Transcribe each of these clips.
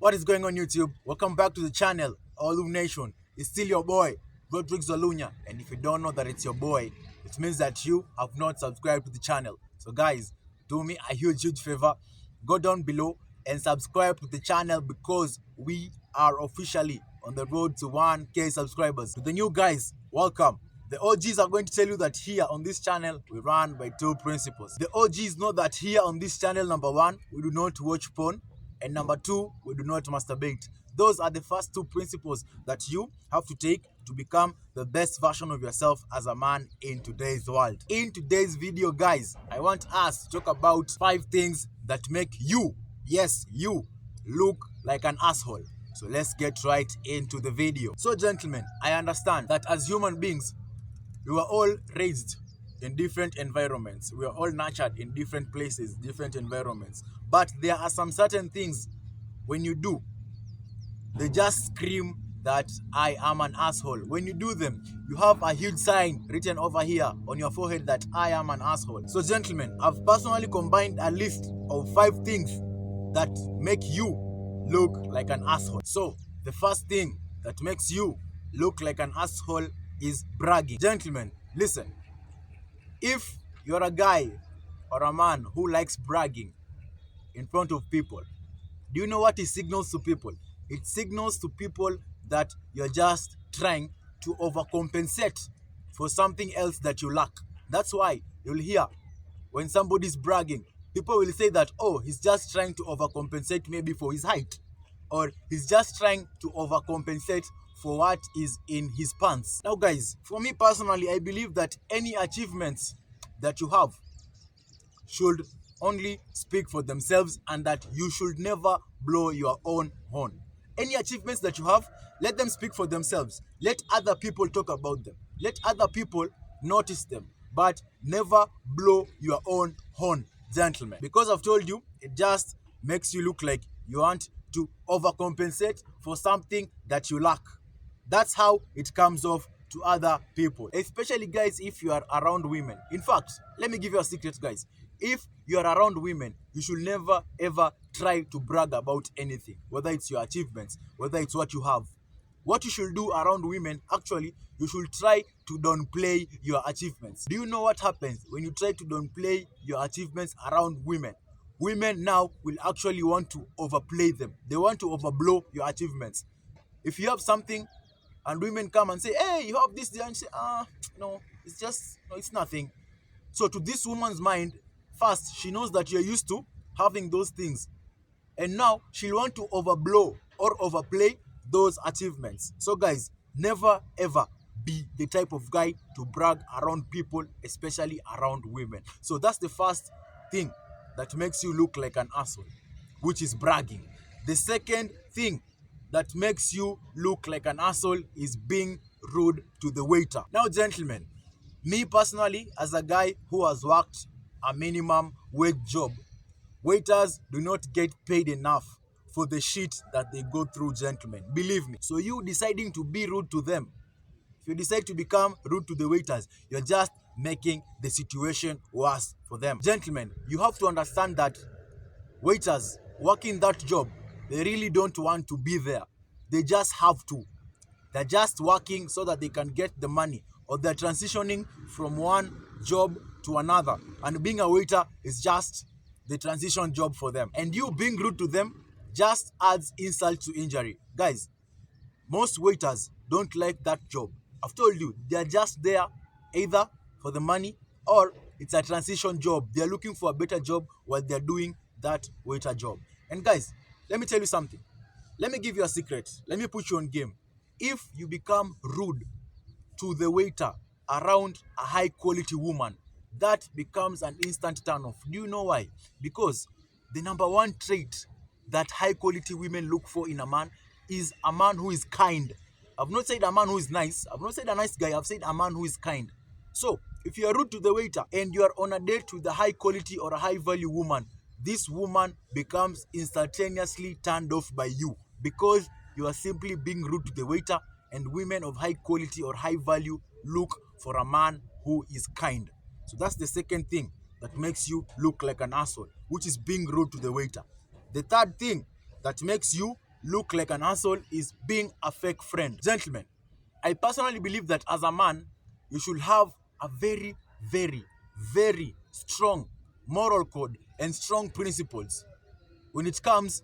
What is going on YouTube? Welcome back to the channel, Olu Nation. It's still your boy, Rodrick Zolunya. And if you don't know that it's your boy, it means that you have not subscribed to the channel. So guys, do me a huge favor. Go down below and subscribe to the channel because we are officially on the road to 1K subscribers. To the new guys, welcome. The OGs are going to tell you that here on this channel, we run by two principles. The OGs know that here on this channel, number one, we do not watch porn. And number two, we do not masturbate. Those are the first two principles that you have to take to become the best version of yourself as a man in today's world. In today's video, guys, I want us to talk about 5 things that make you, yes, you, look like an asshole. So let's get right into the video. So gentlemen, I understand that as human beings, we were all raised in different environments. We are all nurtured in different places, different environments. But there are some certain things when you do, they just scream that I am an asshole. When you do them, you have a huge sign written over here on your forehead that I am an asshole. So gentlemen, I've personally combined a list of 5 things that make you look like an asshole. So the first thing that makes you look like an asshole is bragging. Gentlemen, listen. If you're a guy or a man who likes bragging in front of people, do you know what it signals to people? It signals to people that you're just trying to overcompensate for something else that you lack. That's why you'll hear when somebody's bragging, people will say that, oh, he's just trying to overcompensate maybe for his height, or he's just trying to overcompensate for what is in his pants. Now guys, for me personally, I believe that any achievements that you have should only speak for themselves and that you should never blow your own horn. Any achievements that you have, let them speak for themselves. Let other people talk about them. Let other people notice them, but never blow your own horn, gentlemen. Because I've told you, it just makes you look like you want to overcompensate for something that you lack. That's how it comes off to other people, especially guys if you are around women. In fact, let me give you a secret, guys. If you are around women, you should never ever try to brag about anything, whether it's your achievements, whether it's what you have. What you should do around women, actually, you should try to downplay your achievements. Do you know what happens when you try to downplay your achievements around women? Women now will actually want to overplay them. They want to overblow your achievements. If you have something and women come and say, hey, you have this, and say, no, it's just, no, it's nothing. So to this woman's mind, first, she knows that you're used to having those things. And now she'll want to overblow or overplay those achievements. So guys, never ever be the type of guy to brag around people, especially around women. So that's the first thing that makes you look like an asshole, which is bragging. The second thing that makes you look like an asshole is being rude to the waiter. Now, gentlemen, me personally, as a guy who has worked a minimum wage job, waiters do not get paid enough for the shit that they go through, gentlemen. Believe me. So you deciding to be rude to them, if you decide to become rude to the waiters, you're just making the situation worse for them. Gentlemen, you have to understand that waiters working that job, they really don't want to be there. They just have to. They're just working so that they can get the money, or they're transitioning from one job to another. And being a waiter is just the transition job for them. And you being rude to them just adds insult to injury. Guys, most waiters don't like that job. I've told you, they're just there either for the money or it's a transition job. They're looking for a better job while they're doing that waiter job. And guys, let me tell you something. Let me give you a secret. Let me put you on game. If you become rude to the waiter around a high quality woman, that becomes an instant turn off. Do you know why? Because the number one trait that high quality women look for in a man is a man who is kind. I've not said a man who is nice. I've not said a nice guy. I've said a man who is kind. So if you are rude to the waiter and you are on a date with a high quality or a high value woman, this woman becomes instantaneously turned off by you because you are simply being rude to the waiter, and women of high quality or high value look for a man who is kind. So that's the second thing that makes you look like an asshole, which is being rude to the waiter. The third thing that makes you look like an asshole is being a fake friend. Gentlemen, I personally believe that as a man, you should have a very, very, very strong moral code and strong principles when it comes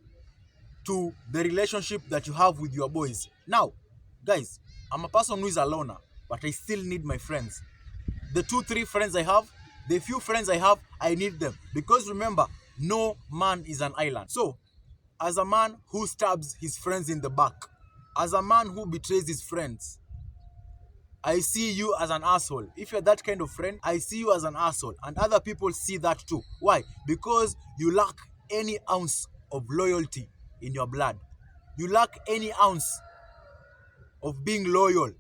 to the relationship that you have with your boys. Now, guys, I'm a person who is a loner, but I still need my friends. The 2, 3 friends I have, the few friends I have, I need them. Because remember, no man is an island. So, as a man who stabs his friends in the back, as a man who betrays his friends, I see you as an asshole. If you're that kind of friend, I see you as an asshole. And other people see that too. Why? Because you lack any ounce of loyalty in your blood. You lack any ounce of being loyal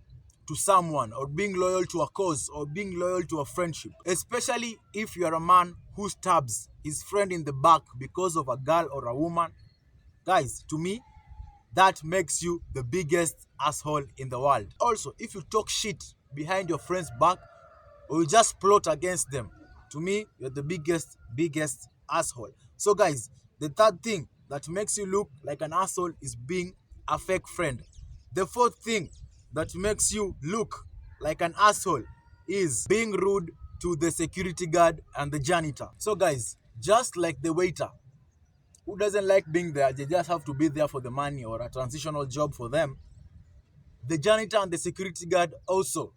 to someone, or being loyal to a cause, or being loyal to a friendship. Especially if you are a man who stabs his friend in the back because of a girl or a woman. Guys, to me, that makes you the biggest asshole in the world. Also, if you talk shit behind your friend's back, or you just plot against them, to me, you're the biggest asshole. So guys, the third thing that makes you look like an asshole is being a fake friend. The fourth thing that makes you look like an asshole is being rude to the security guard and the janitor. So guys, just like the waiter, who doesn't like being there, they just have to be there for the money or a transitional job for them. The janitor and the security guard also,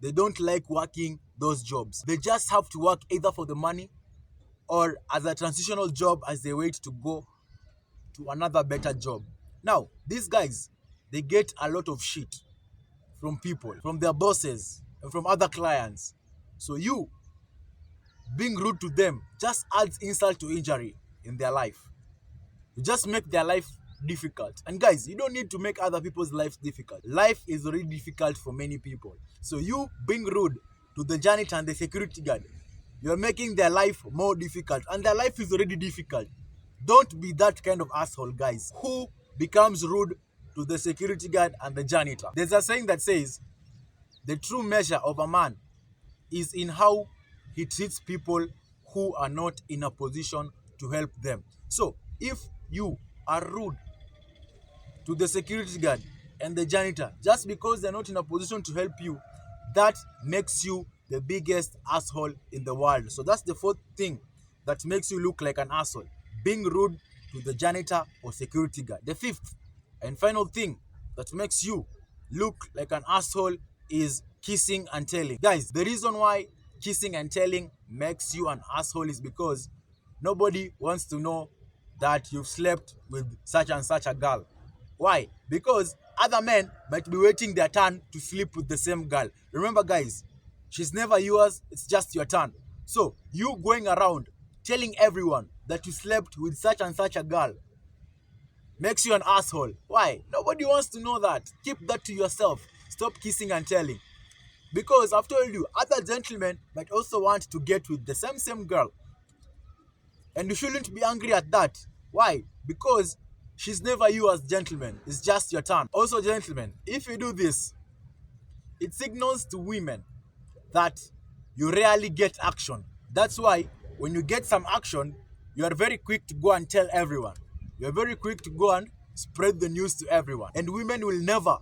they don't like working those jobs. They just have to work either for the money or as a transitional job as they wait to go to another better job. Now, these guys, they get a lot of shit from people, from their bosses, and from other clients. So you being rude to them just adds insult to injury in their life. You just make their life difficult. And guys, you don't need to make other people's lives difficult. Life is already difficult for many people. So you being rude to the janitor and the security guard, you're making their life more difficult. And their life is already difficult. Don't be that kind of asshole, guys, who becomes rude to the security guard and the janitor. There's a saying that says, the true measure of a man is in how he treats people who are not in a position to help them. So, if you are rude to the security guard and the janitor just because they're not in a position to help you, that makes you the biggest asshole in the world. So that's the fourth thing that makes you look like an asshole: being rude to the janitor or security guard. The fifth and final thing that makes you look like an asshole is kissing and telling. Guys, the reason why kissing and telling makes you an asshole is because nobody wants to know that you've slept with such and such a girl. Why? Because other men might be waiting their turn to sleep with the same girl. Remember, guys, she's never yours, it's just your turn. So, you going around telling everyone that you slept with such and such a girl makes you an asshole. Why? Nobody wants to know that. Keep that to yourself. Stop kissing and telling. Because I've told you, other gentlemen might also want to get with the same girl. And you shouldn't be angry at that. Why? Because she's never yours, gentlemen. It's just your turn. Also, gentlemen, if you do this, it signals to women that you rarely get action. That's why when you get some action, you are very quick to go and tell everyone. You're very quick to go and spread the news to everyone. And women will never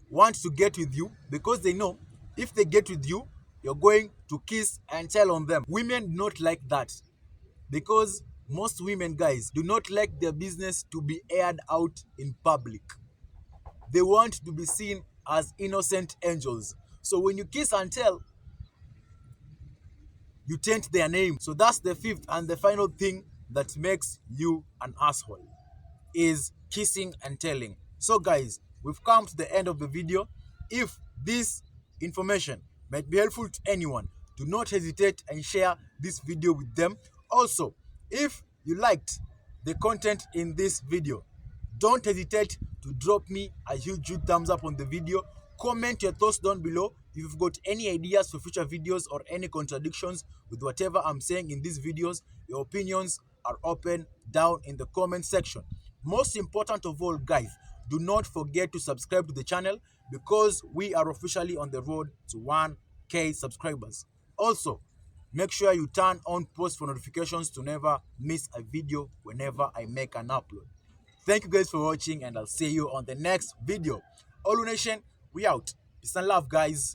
want to get with you because they know if they get with you, you're going to kiss and tell on them. Women do not like that because most women, guys, do not like their business to be aired out in public. They want to be seen as innocent angels. So when you kiss and tell, you taint their name. So that's the fifth and the final thing that makes you an asshole, is kissing and telling. So guys, we've come to the end of the video. If this information might be helpful to anyone, do not hesitate and share this video with them. Also, if you liked the content in this video, don't hesitate to drop me a huge thumbs up on the video. Comment your thoughts down below. If you've got any ideas for future videos or any contradictions with whatever I'm saying in these videos, your opinions are open down in the comment section. Most important of all, guys, do not forget to subscribe to the channel because we are officially on the road to 1K subscribers. Also, make sure you turn on post for notifications to never miss a video whenever I make an upload. Thank you guys for watching, and I'll see you on the next video. Olu Nation, we out. Peace and love, guys.